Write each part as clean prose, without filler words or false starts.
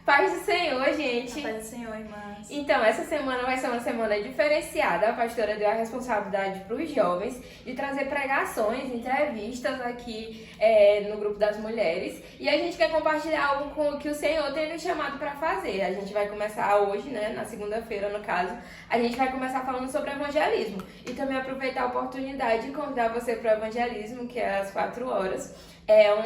Paz do Senhor, gente. Paz do Senhor, irmãs. Então, essa semana vai ser uma semana diferenciada. A pastora deu a responsabilidade para os jovens de trazer pregações, entrevistas aqui no grupo das mulheres. E a gente quer compartilhar algo com o que o Senhor tem nos chamado para fazer. A gente vai começar hoje, né, na segunda-feira, no caso, a gente vai começar falando sobre evangelismo. E também aproveitar a oportunidade de convidar você para o evangelismo, que é às 4 horas.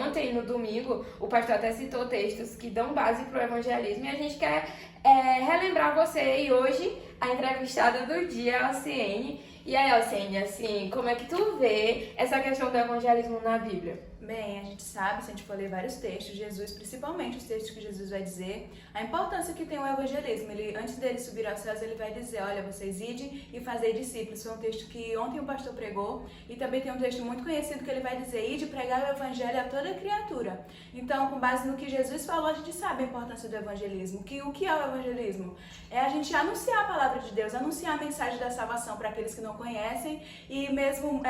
Ontem, no domingo, o pastor até citou textos que dão base para o evangelismo e a gente quer relembrar você. E hoje, a entrevistada do dia é a Alciene. E aí, Alciene, assim, como é que tu vê essa questão do evangelismo na Bíblia? Bem, a gente sabe, se a gente for ler vários textos, Jesus, principalmente os textos que Jesus vai dizer, a importância que tem o evangelismo. Ele, antes dele subir aos céus, ele vai dizer, olha, vocês idem e fazei discípulos. Foi um texto que ontem o pastor pregou, e também tem um texto muito conhecido que ele vai dizer, ide pregar o evangelho a toda criatura. Então, com base no que Jesus falou, a gente sabe a importância do evangelismo. O que é o evangelismo? É a gente anunciar a palavra de Deus, anunciar a mensagem da salvação para aqueles que não conhecem, e mesmo...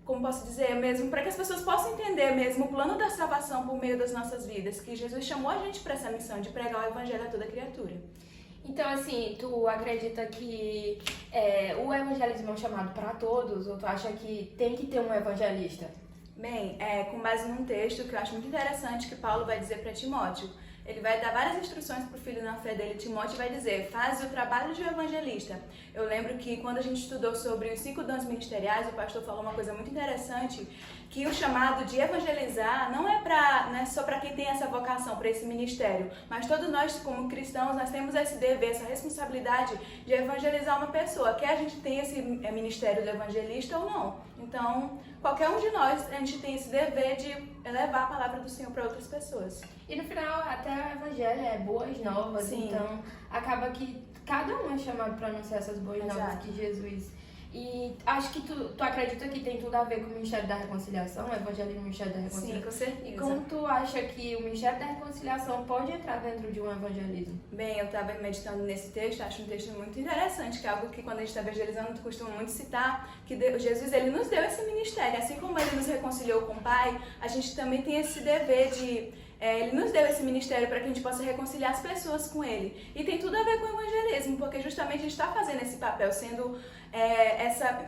como posso dizer, mesmo para que as pessoas possam entender mesmo o plano da salvação por meio das nossas vidas, que Jesus chamou a gente para essa missão de pregar o evangelho a toda criatura. Então, assim, tu acredita que o evangelismo é um chamado para todos, ou tu acha que tem que ter um evangelista? Bem, com base num texto que eu acho muito interessante que Paulo vai dizer para Timóteo. Ele vai dar várias instruções para o filho na fé dele, Timóteo, e vai dizer, faz o trabalho de um evangelista. Eu lembro que quando a gente estudou sobre os 5 dons ministeriais, o pastor falou uma coisa muito interessante, que o chamado de evangelizar não é só para quem tem essa vocação, para esse ministério, mas todos nós, como cristãos, nós temos esse dever, essa responsabilidade de evangelizar uma pessoa, quer a gente tenha esse ministério do evangelista ou não. Então, qualquer um de nós, a gente tem esse dever de levar a palavra do Senhor para outras pessoas. E no final, até o evangelho é boas novas, Sim. Então acaba que cada um é chamado para anunciar essas boas novas que Jesus... E acho que tu acredita que tem tudo a ver com o Ministério da Reconciliação, o Evangelho e o Ministério da Reconciliação? Sim, com certeza. E como tu acha que o Ministério da Reconciliação pode entrar dentro de um evangelismo? Bem, eu estava meditando nesse texto, acho um texto muito interessante, que é algo que quando a gente está evangelizando, tu costuma muito citar, que Jesus, ele nos deu esse ministério, assim como ele nos reconciliou com o Pai, a gente também tem esse dever de... ele nos deu esse ministério para que a gente possa reconciliar as pessoas com ele. E tem tudo a ver com o evangelismo, porque justamente a gente está fazendo esse papel, sendo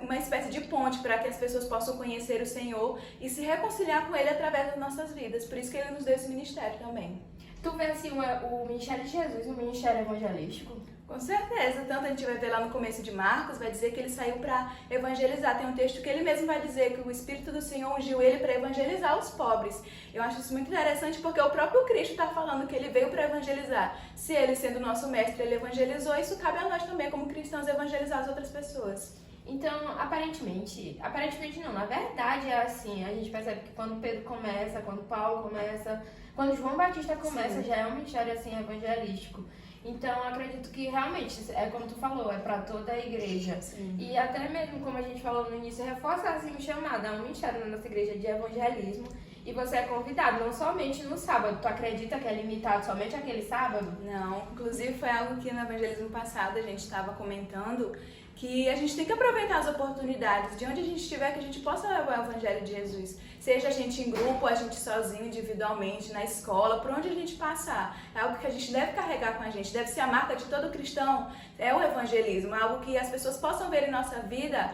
uma espécie de ponte para que as pessoas possam conhecer o Senhor e se reconciliar com ele através das nossas vidas. Por isso que ele nos deu esse ministério também. Tu vê assim o ministério de Jesus, o ministério evangelístico? Com certeza, tanto a gente vai ver lá no começo de Marcos, vai dizer que ele saiu para evangelizar. Tem um texto que ele mesmo vai dizer que o Espírito do Senhor ungiu ele para evangelizar os pobres. Eu acho isso muito interessante porque o próprio Cristo está falando que ele veio para evangelizar. Se ele, sendo nosso mestre, ele evangelizou, isso cabe a nós também, como cristãos, evangelizar as outras pessoas. Então, aparentemente não, na verdade é assim, a gente percebe que quando Pedro começa, quando Paulo começa, quando João Batista começa, Sim. já é um ministério assim evangelístico. Então, acredito que realmente, como tu falou, é para toda a igreja. Sim. E até mesmo, como a gente falou no início, reforça assim o chamado, é um ministério na nossa igreja de evangelismo. E você é convidado, não somente no sábado. Tu acredita que é limitado somente aquele sábado? Não, inclusive foi algo que no evangelismo passado a gente estava comentando, que a gente tem que aproveitar as oportunidades, de onde a gente estiver, que a gente possa levar o evangelho de Jesus. Seja a gente em grupo, a gente sozinho, individualmente, na escola, por onde a gente passar. É algo que a gente deve carregar com a gente, deve ser a marca de todo cristão, é o evangelismo, é algo que as pessoas possam ver em nossa vida,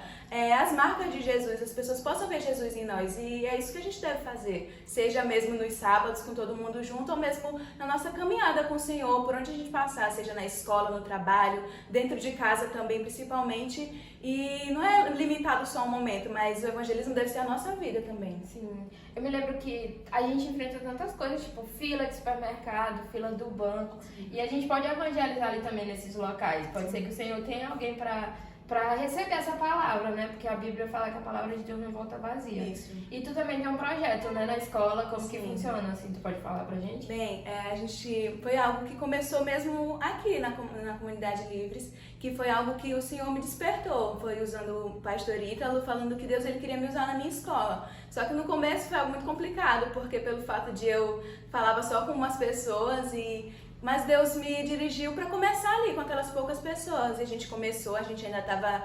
as marcas de Jesus, as pessoas possam ver Jesus em nós, e é isso que a gente deve fazer, seja mesmo nos sábados com todo mundo junto, ou mesmo na nossa caminhada com o Senhor, por onde a gente passar, seja na escola, no trabalho, dentro de casa também, principalmente, e não é limitado só a um momento, mas o evangelismo deve ser a nossa vida também. Sim, eu me lembro que a gente enfrenta tantas coisas, tipo fila de supermercado, fila do banco, e a gente pode evangelizar ali também nesses locais. Pode ser que o Senhor tenha alguém para receber essa palavra, né? Porque a Bíblia fala que a palavra de Deus não volta vazia. Isso. E tu também tem um projeto, né, na escola, como Sim. que funciona, assim, tu pode falar pra gente? Bem, a gente foi algo que começou mesmo aqui na Comunidade Livres, que foi algo que o Senhor me despertou, foi usando o pastor Ítalo, falando que Deus ele queria me usar na minha escola. Só que no começo foi algo muito complicado, porque pelo fato de eu falava só com umas pessoas mas Deus me dirigiu para começar ali com aquelas poucas pessoas. E a gente começou, a gente ainda estava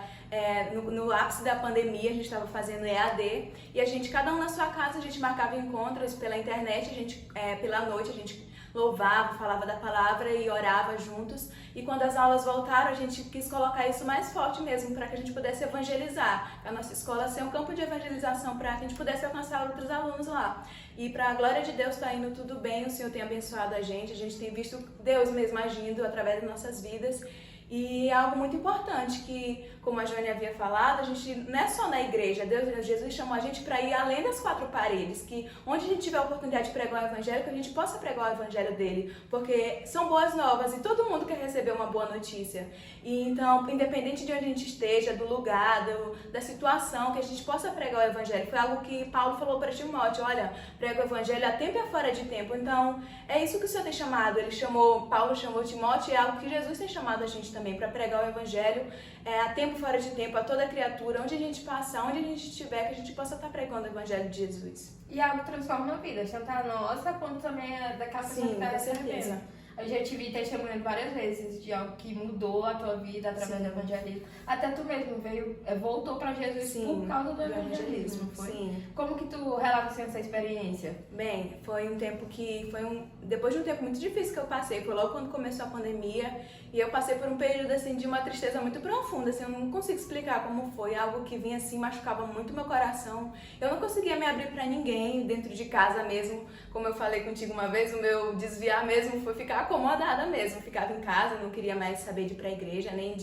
no ápice da pandemia, a gente estava fazendo EAD. E a gente, cada um na sua casa, a gente marcava encontros pela internet, pela noite, a gente louvava, falava da palavra e orava juntos. E quando as aulas voltaram, a gente quis colocar isso mais forte mesmo, para que a gente pudesse evangelizar. A nossa escola ser um campo de evangelização, para que a gente pudesse alcançar outros alunos lá. E para a glória de Deus está indo tudo bem, o Senhor tem abençoado a gente tem visto Deus mesmo agindo através das nossas vidas. E é algo muito importante que, como a Joane havia falado, a gente não é só na igreja. Jesus chamou a gente para ir além das quatro paredes, que onde a gente tiver a oportunidade de pregar o evangelho, que a gente possa pregar o evangelho dele, porque são boas novas e todo mundo quer receber uma boa notícia. E então, independente de onde a gente esteja, do lugar, da situação, que a gente possa pregar o evangelho. Foi algo que Paulo falou para Timóteo: olha, prega o evangelho a tempo e fora de tempo. Então, é isso que o Senhor tem chamado. Paulo chamou Timóteo, e é algo que Jesus tem chamado a gente também, para pregar o evangelho a tempo fora de tempo, a toda criatura, onde a gente passar, onde a gente estiver, que a gente possa estar pregando o evangelho de Jesus. E algo transforma a vida, tanto a nossa quanto também a daquela pessoa que está recebendo. Eu já te vi testemunhando várias vezes de algo que mudou a tua vida através do evangelismo. Até tu mesmo voltou para Jesus por causa do evangelismo, foi? Sim. Como que tu relata assim, essa experiência? Bem, foi um tempo depois de um tempo muito difícil que eu passei, foi logo quando começou a pandemia, e eu passei por um período assim de uma tristeza muito profunda, assim, eu não consigo explicar como foi, algo que vinha assim, machucava muito meu coração. Eu não conseguia me abrir para ninguém dentro de casa mesmo, como eu falei contigo uma vez, o meu desviar mesmo foi ficar acomodada mesmo, ficava em casa, não queria mais saber de ir para a igreja, nem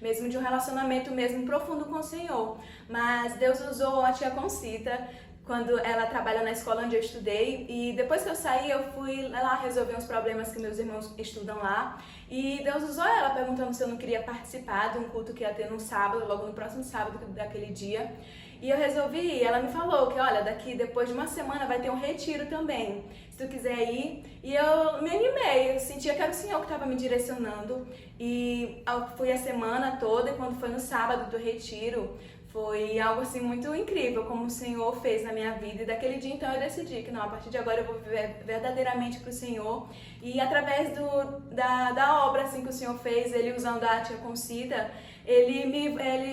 mesmo de um relacionamento mesmo profundo com o Senhor. Mas Deus usou a tia Concita, quando ela trabalha na escola onde eu estudei, e depois que eu saí, eu fui lá resolver uns problemas que meus irmãos estudam lá, e Deus usou ela perguntando se eu não queria participar de um culto que ia ter no sábado, logo no próximo sábado daquele dia. E eu resolvi ir. Ela me falou que, olha, depois de uma semana vai ter um retiro também, se tu quiser ir. E eu me animei, eu sentia que era o Senhor que estava me direcionando. E eu fui a semana toda, e quando foi no sábado do retiro, foi algo assim muito incrível, como o Senhor fez na minha vida. E daquele dia, então, eu decidi que não, a partir de agora eu vou viver verdadeiramente para o Senhor. E através da obra assim, que o Senhor fez, Ele usando a tia Concita, ele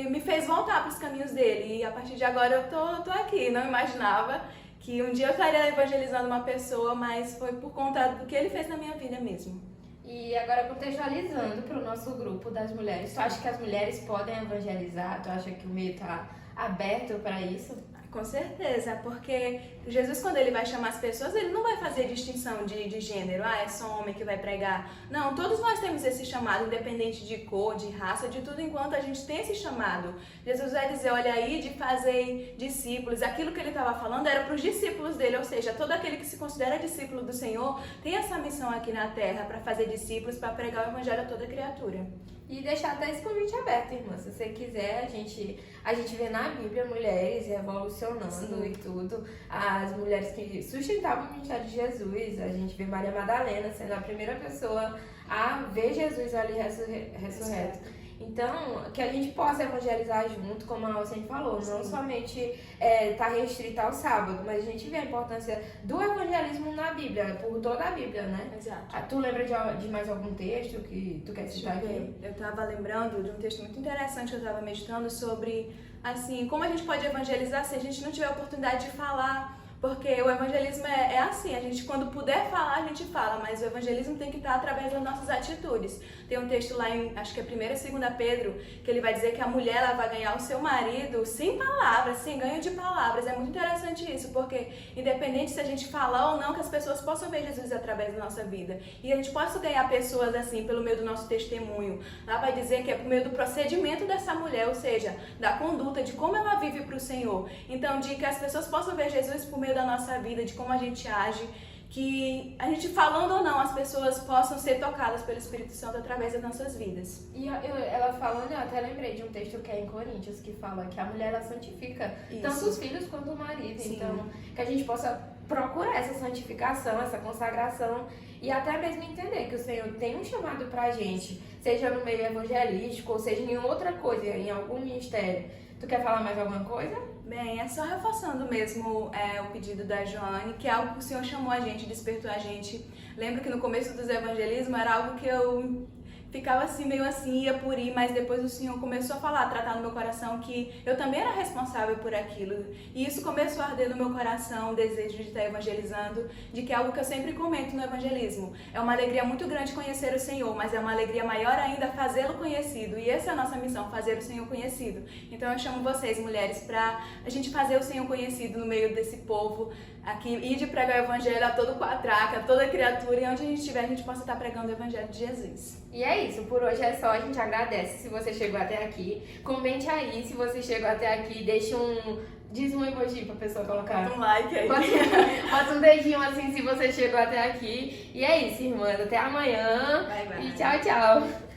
me fez voltar para os caminhos dele. E a partir de agora eu tô aqui. Não imaginava que um dia eu estaria evangelizando uma pessoa, mas foi por conta do que ele fez na minha vida mesmo. E agora, contextualizando para o nosso grupo das mulheres, tu acha que as mulheres podem evangelizar? Tu acha que o meio está aberto para isso? Com certeza, porque Jesus, quando ele vai chamar as pessoas, ele não vai fazer distinção de gênero, é só homem que vai pregar. Não, todos nós temos esse chamado, independente de cor, de raça, de tudo, enquanto a gente tem esse chamado. Jesus vai dizer, olha aí, de fazer discípulos. Aquilo que ele estava falando era para os discípulos dele, ou seja, todo aquele que se considera discípulo do Senhor tem essa missão aqui na terra, para fazer discípulos, para pregar o evangelho a toda criatura. E deixar até esse convite aberto, irmã. Se você quiser, a gente vê na Bíblia mulheres revolucionando e tudo. As mulheres que sustentavam o ministério de Jesus. A gente vê Maria Madalena sendo a primeira pessoa a ver Jesus ali ressurreto. Então, que a gente possa evangelizar junto, como a Alcine falou, não somente tá restrita ao sábado, mas a gente vê a importância do evangelismo na Bíblia, por toda a Bíblia, né? Exato. Tu lembra de mais algum texto que tu quer citar aqui? Eu estava lembrando de um texto muito interessante que eu estava meditando sobre, assim, como a gente pode evangelizar se a gente não tiver a oportunidade de falar. Porque o evangelismo é assim, a gente quando puder falar, a gente fala, mas o evangelismo tem que estar através das nossas atitudes. Tem um texto lá em, acho que é 1ª e 2ª Pedro, que ele vai dizer que a mulher ela vai ganhar o seu marido sem palavras, sem ganho de palavras. É muito interessante isso, porque independente se a gente falar ou não, que as pessoas possam ver Jesus através da nossa vida. E a gente possa ganhar pessoas assim, pelo meio do nosso testemunho. Lá vai dizer que é por meio do procedimento dessa mulher, ou seja, da conduta, de como ela vive para o Senhor. Então, de que as pessoas possam ver Jesus por meio da nossa vida, de como a gente age, que a gente falando ou não, as pessoas possam ser tocadas pelo Espírito Santo através das nossas vidas. E ela falando, eu até lembrei de um texto que é em Coríntios, que fala que a mulher ela santifica tanto os filhos quanto o marido. Sim. Então, que a gente possa procurar essa santificação, essa consagração e até mesmo entender que o Senhor tem um chamado pra gente, seja no meio evangelístico ou seja em outra coisa, em algum ministério. Tu quer falar mais alguma coisa? Bem, é só reforçando mesmo o pedido da Joane, que é algo que o Senhor chamou a gente, despertou a gente. Lembro que no começo dos evangelismos era algo que eu ficava assim, meio assim, ia por ir, mas depois o Senhor começou a falar, a tratar no meu coração que eu também era responsável por aquilo. E isso começou a arder no meu coração, o desejo de estar evangelizando, de que é algo que eu sempre comento no evangelismo. É uma alegria muito grande conhecer o Senhor, mas é uma alegria maior ainda fazê-lo conhecido. E essa é a nossa missão, fazer o Senhor conhecido. Então eu chamo vocês, mulheres, para a gente fazer o Senhor conhecido no meio desse povo aqui, e de pregar o evangelho a todo quatraca, a toda criatura, e onde a gente estiver, a gente possa estar pregando o evangelho de Jesus. E é isso, por hoje é só, a gente agradece se você chegou até aqui. Comente aí se você chegou até aqui, deixa diz um emoji pra pessoa colocar. Bota um like aí. Bota um dedinho assim se você chegou até aqui. E é isso, irmãs. Até amanhã. Bye, bye. E tchau, tchau.